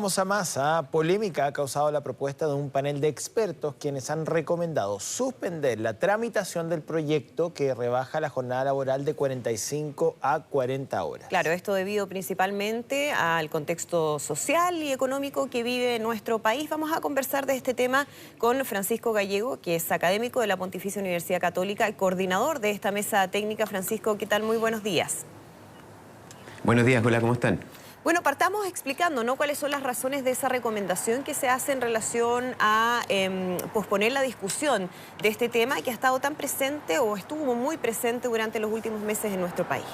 Vamos a más. Polémica ha causado la propuesta de un panel de expertos quienes han recomendado suspender la tramitación del proyecto que rebaja la jornada laboral de 45 a 40 horas. Claro, esto debido principalmente al contexto social y económico que vive nuestro país. Vamos a conversar de este tema con Francisco Gallego, que es académico de la Pontificia Universidad Católica y coordinador de esta mesa técnica. Francisco, ¿qué tal? Muy buenos días. Buenos días, hola, ¿cómo están? Bueno, partamos explicando, ¿no?, cuáles son las razones de esa recomendación que se hace en relación a posponer la discusión de este tema que ha estado tan presente o estuvo muy presente durante los últimos meses en nuestro país.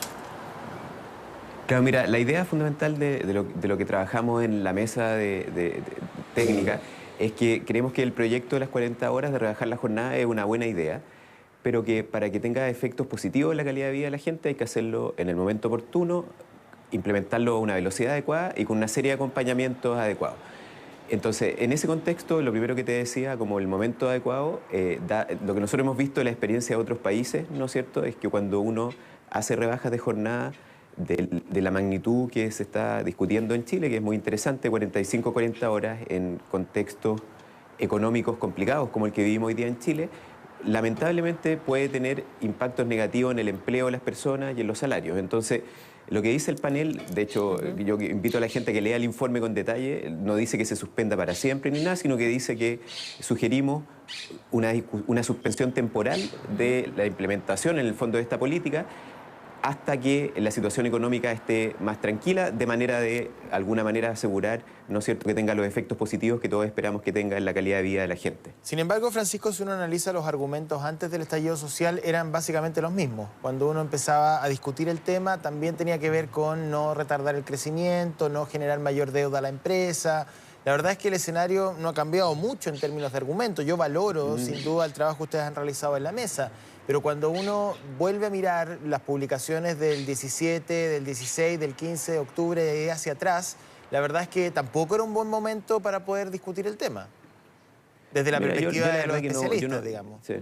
Claro, mira, la idea fundamental de lo que trabajamos en la mesa técnica es que creemos que el proyecto de las 40 horas de rebajar la jornada es una buena idea, pero que para que tenga efectos positivos en la calidad de vida de la gente hay que hacerlo en el momento oportuno, implementarlo a una velocidad adecuada y con una serie de acompañamientos adecuados. Entonces, en ese contexto, lo primero que te decía, como el momento adecuado, lo que nosotros hemos visto en la experiencia de otros países, ¿no es cierto?, es que cuando uno hace rebajas de jornada de la magnitud que se está discutiendo en Chile, que es muy interesante, 45 o 40 horas en contextos económicos complicados como el que vivimos hoy día en Chile, lamentablemente puede tener impactos negativos en el empleo de las personas y en los salarios. Entonces, lo que dice el panel, de hecho, yo invito a la gente a que lea el informe con detalle, no dice que se suspenda para siempre ni nada, sino que dice que sugerimos una suspensión temporal de la implementación, en el fondo, de esta política, hasta que la situación económica esté más tranquila, de manera de alguna manera asegurar, ¿no es cierto?, que tenga los efectos positivos que todos esperamos que tenga en la calidad de vida de la gente. Sin embargo, Francisco, si uno analiza los argumentos antes del estallido social, eran básicamente los mismos. Cuando uno empezaba a discutir el tema, también tenía que ver con no retardar el crecimiento, no generar mayor deuda a la empresa. La verdad es que el escenario no ha cambiado mucho en términos de argumentos. Yo valoro, sin duda, el trabajo que ustedes han realizado en la mesa. Pero cuando uno vuelve a mirar las publicaciones del 17, del 16, del 15 de octubre y hacia atrás, la verdad es que tampoco era un buen momento para poder discutir el tema. Desde la perspectiva de los especialistas, digamos. Sí.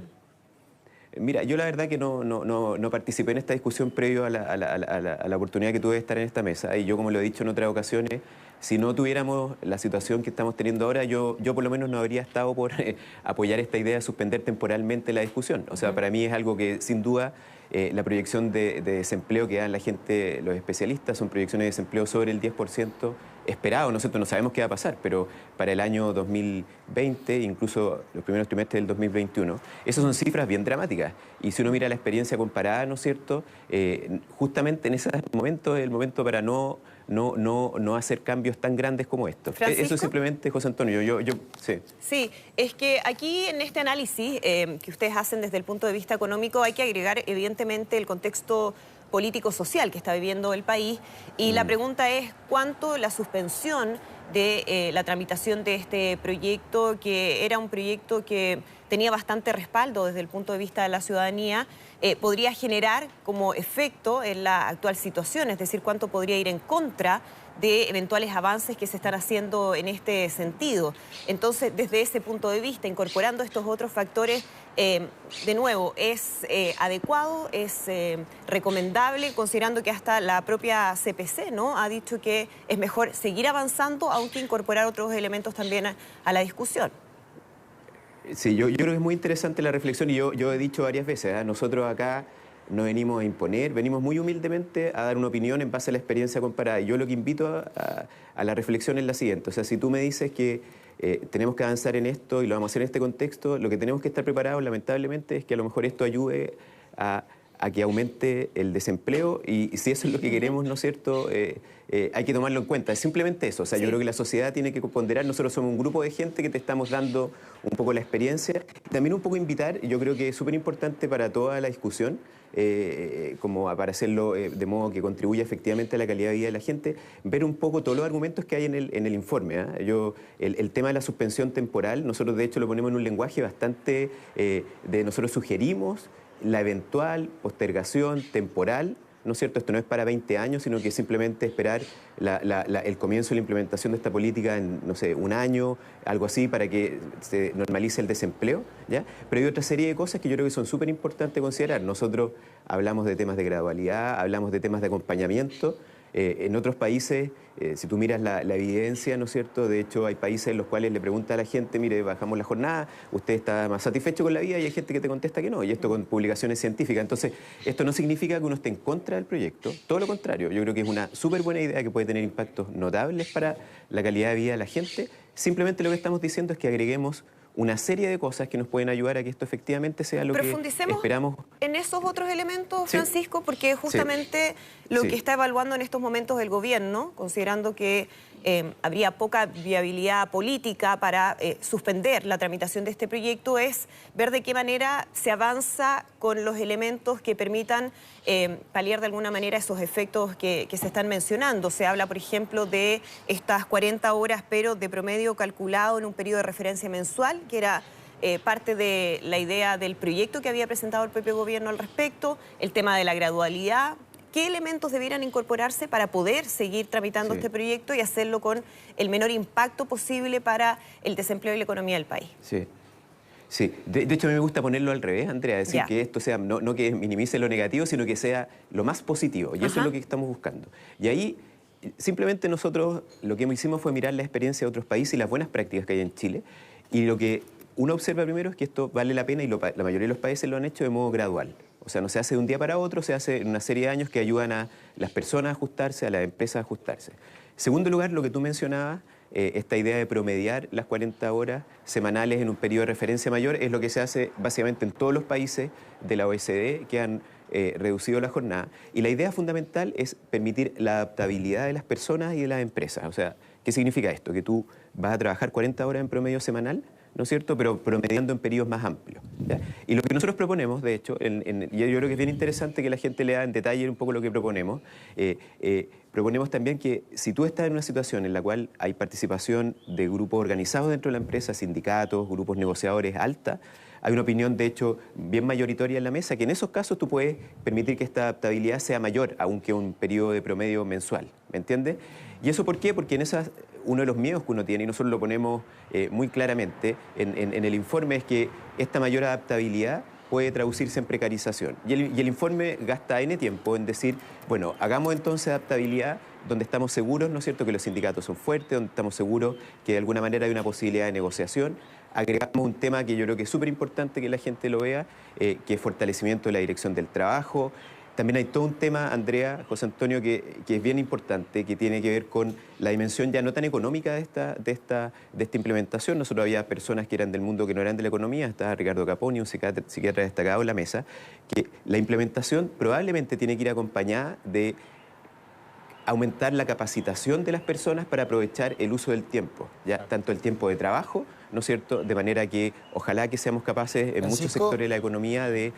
Mira, yo la verdad que no participé en esta discusión previo a la oportunidad que tuve de estar en esta mesa. Y yo, como lo he dicho en otras ocasiones, si no tuviéramos la situación que estamos teniendo ahora, yo por lo menos no habría estado por apoyar esta idea de suspender temporalmente la discusión. O sea, para mí es algo que, sin duda, la proyección de desempleo que dan la gente, los especialistas, son proyecciones de desempleo sobre el 10% esperado. Nosotros no sabemos qué va a pasar, pero para el año 2020, incluso los primeros trimestres del 2021, esas son cifras bien dramáticas. Y si uno mira la experiencia comparada, ¿no es cierto?, justamente en ese momento es el momento para no hacer cambios tan grandes como estos. ¿Francisco? Eso simplemente, José Antonio, sí. Sí, es que aquí en este análisis que ustedes hacen desde el punto de vista económico hay que agregar evidentemente el contexto político-social que está viviendo el país y la pregunta es ¿cuánto la suspensión de la tramitación de este proyecto, que era un proyecto que tenía bastante respaldo desde el punto de vista de la ciudadanía, podría generar como efecto en la actual situación? Es decir, ¿cuánto podría ir en contra de eventuales avances que se están haciendo en este sentido? Entonces, desde ese punto de vista, incorporando estos otros factores, de nuevo, ¿es adecuado, es recomendable, considerando que hasta la propia CPC, ¿no?, ha dicho que es mejor seguir avanzando, aunque incorporar otros elementos también a la discusión? Sí, yo creo que es muy interesante la reflexión y yo he dicho varias veces, nosotros acá no venimos a imponer, venimos muy humildemente a dar una opinión en base a la experiencia comparada. Y yo lo que invito a la reflexión es la siguiente. O sea, si tú me dices que tenemos que avanzar en esto y lo vamos a hacer en este contexto, lo que tenemos que estar preparados, lamentablemente, es que a lo mejor esto ayude a que aumente el desempleo y si eso es lo que queremos, ¿no es cierto?, hay que tomarlo en cuenta. Es simplemente eso. O sea, yo creo que la sociedad tiene que ponderar. Nosotros somos un grupo de gente que te estamos dando un poco la experiencia. También un poco invitar, yo creo que es súper importante para toda la discusión, como para hacerlo de modo que contribuya efectivamente a la calidad de vida de la gente, ver un poco todos los argumentos que hay en el informe. El tema de la suspensión temporal, nosotros de hecho lo ponemos en un lenguaje bastante nosotros sugerimos la eventual postergación temporal, ¿no es cierto? Esto no es para 20 años, sino que simplemente esperar el comienzo de la implementación de esta política en, no sé, un año, algo así, para que se normalice el desempleo, ¿ya? Pero hay otra serie de cosas que yo creo que son súper importantes considerar. Nosotros hablamos de temas de gradualidad, hablamos de temas de acompañamiento, En otros países, si tú miras la evidencia, ¿no es cierto? De hecho, hay países en los cuales le pregunta a la gente, mire, bajamos la jornada, ¿usted está más satisfecho con la vida? Y hay gente que te contesta que no, y esto con publicaciones científicas. Entonces, esto no significa que uno esté en contra del proyecto, todo lo contrario. Yo creo que es una súper buena idea que puede tener impactos notables para la calidad de vida de la gente. Simplemente lo que estamos diciendo es que agreguemos una serie de cosas que nos pueden ayudar a que esto efectivamente sea lo que esperamos. En esos otros elementos, Sí. Francisco, porque justamente lo Sí. que está evaluando en estos momentos el gobierno, considerando que habría poca viabilidad política para suspender la tramitación de este proyecto, es ver de qué manera se avanza con los elementos que permitan paliar de alguna manera esos efectos que se están mencionando. Se habla, por ejemplo, de estas 40 horas, pero de promedio calculado en un periodo de referencia mensual, que era parte de la idea del proyecto que había presentado el propio gobierno al respecto, el tema de la gradualidad. ¿Qué elementos debieran incorporarse para poder seguir tramitando este proyecto y hacerlo con el menor impacto posible para el desempleo y la economía del país? Sí. Sí, de hecho a mí me gusta ponerlo al revés, Andrea, decir que esto sea, no que minimice lo negativo, sino que sea lo más positivo, y eso es lo que estamos buscando. Y ahí simplemente nosotros lo que hicimos fue mirar la experiencia de otros países y las buenas prácticas que hay en Chile, y lo que uno observa primero es que esto vale la pena y la mayoría de los países lo han hecho de modo gradual. O sea, no se hace de un día para otro, se hace en una serie de años que ayudan a las personas a ajustarse, a las empresas a ajustarse. En segundo lugar, lo que tú mencionabas, esta idea de promediar las 40 horas semanales en un periodo de referencia mayor es lo que se hace básicamente en todos los países de la OECD que han reducido la jornada. Y la idea fundamental es permitir la adaptabilidad de las personas y de las empresas. O sea, ¿qué significa esto? Que tú vas a trabajar 40 horas en promedio semanal, ¿no es cierto?, pero promediando en periodos más amplios, ¿ya? Y lo que nosotros proponemos, de hecho, y yo creo que es bien interesante que la gente lea en detalle un poco lo que proponemos, proponemos también que si tú estás en una situación en la cual hay participación de grupos organizados dentro de la empresa, sindicatos, grupos negociadores alta, hay una opinión, de hecho, bien mayoritaria en la mesa, que en esos casos tú puedes permitir que esta adaptabilidad sea mayor, aunque un periodo de promedio mensual, ¿me entiendes? ¿Y eso por qué? Porque en esas, uno de los miedos que uno tiene, y nosotros lo ponemos muy claramente en el informe, es que esta mayor adaptabilidad puede traducirse en precarización. Y el informe gasta N tiempo en decir, bueno, hagamos entonces adaptabilidad donde estamos seguros, ¿no es cierto?, que los sindicatos son fuertes, donde estamos seguros que de alguna manera hay una posibilidad de negociación. Agregamos un tema que yo creo que es súper importante que la gente lo vea, que es fortalecimiento de la dirección del trabajo. También hay todo un tema, Andrea, José Antonio, que es bien importante, que tiene que ver con la dimensión ya no tan económica de esta implementación. Nosotros había personas que eran del mundo que no eran de la economía, estaba Ricardo Caponi, un psiquiatra destacado en la mesa, que la implementación probablemente tiene que ir acompañada de aumentar la capacitación de las personas para aprovechar el uso del tiempo, ya tanto el tiempo de trabajo, ¿no es cierto?, de manera que ojalá que seamos capaces en muchos sectores de la economía de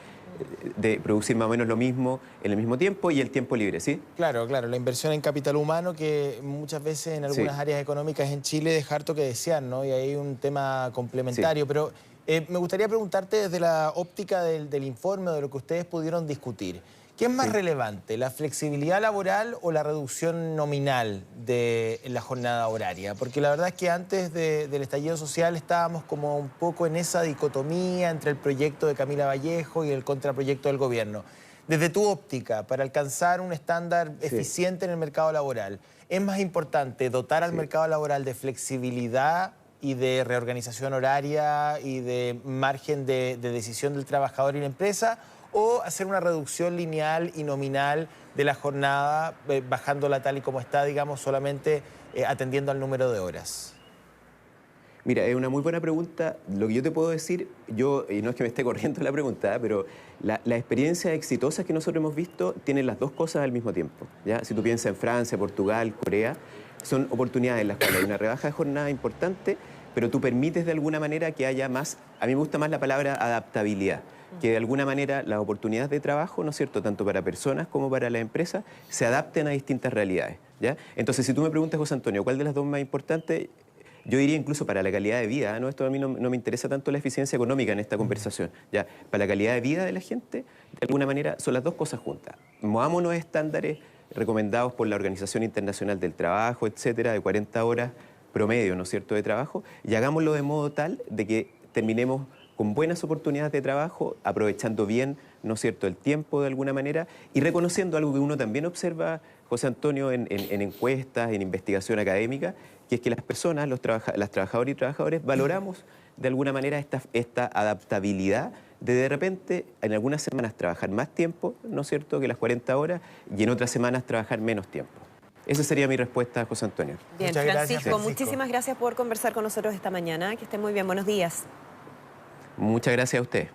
producir más o menos lo mismo en el mismo tiempo y el tiempo libre, ¿sí? Claro, claro, la inversión en capital humano que muchas veces en algunas áreas económicas en Chile deja harto que desear, ¿no? Y hay un tema complementario, pero me gustaría preguntarte desde la óptica del informe, de lo que ustedes pudieron discutir. ¿Qué es más relevante, la flexibilidad laboral o la reducción nominal de la jornada horaria? Porque la verdad es que antes del estallido social estábamos como un poco en esa dicotomía entre el proyecto de Camila Vallejo y el contraproyecto del gobierno. Desde tu óptica, para alcanzar un estándar eficiente en el mercado laboral, ¿es más importante dotar al mercado laboral de flexibilidad y de reorganización horaria y de margen de decisión del trabajador y la empresa, o hacer una reducción lineal y nominal de la jornada, bajándola tal y como está, digamos, solamente atendiendo al número de horas? Mira, es una muy buena pregunta. Lo que yo te puedo decir, y no es que me esté corriendo la pregunta, pero las experiencias exitosas que nosotros hemos visto tienen las dos cosas al mismo tiempo, ¿ya? Si tú piensas en Francia, Portugal, Corea, son oportunidades en las cuales hay una rebaja de jornada importante, pero tú permites de alguna manera que haya más, a mí me gusta más la palabra adaptabilidad, que de alguna manera las oportunidades de trabajo, ¿no es cierto?, tanto para personas como para las empresas, se adapten a distintas realidades, ¿ya? Entonces, si tú me preguntas, José Antonio, ¿cuál de las dos más importante? Yo diría incluso para la calidad de vida, ¿no? Esto a mí no me interesa tanto la eficiencia económica en esta conversación, ¿ya? Para la calidad de vida de la gente, de alguna manera, son las dos cosas juntas. Movámonos estándares recomendados por la Organización Internacional del Trabajo, etcétera, de 40 horas promedio, ¿no es cierto?, de trabajo, y hagámoslo de modo tal de que terminemos con buenas oportunidades de trabajo, aprovechando bien ¿no es cierto?, el tiempo de alguna manera, y reconociendo algo que uno también observa, José Antonio, en encuestas, en investigación académica, que es que las personas, las trabajadoras y trabajadores, valoramos de alguna manera esta adaptabilidad de repente en algunas semanas trabajar más tiempo, ¿no es cierto?, que las 40 horas, y en otras semanas trabajar menos tiempo. Esa sería mi respuesta, José Antonio. Bien, Muchas gracias, Francisco, muchísimas gracias por conversar con nosotros esta mañana. Que estén muy bien, buenos días. Muchas gracias a usted.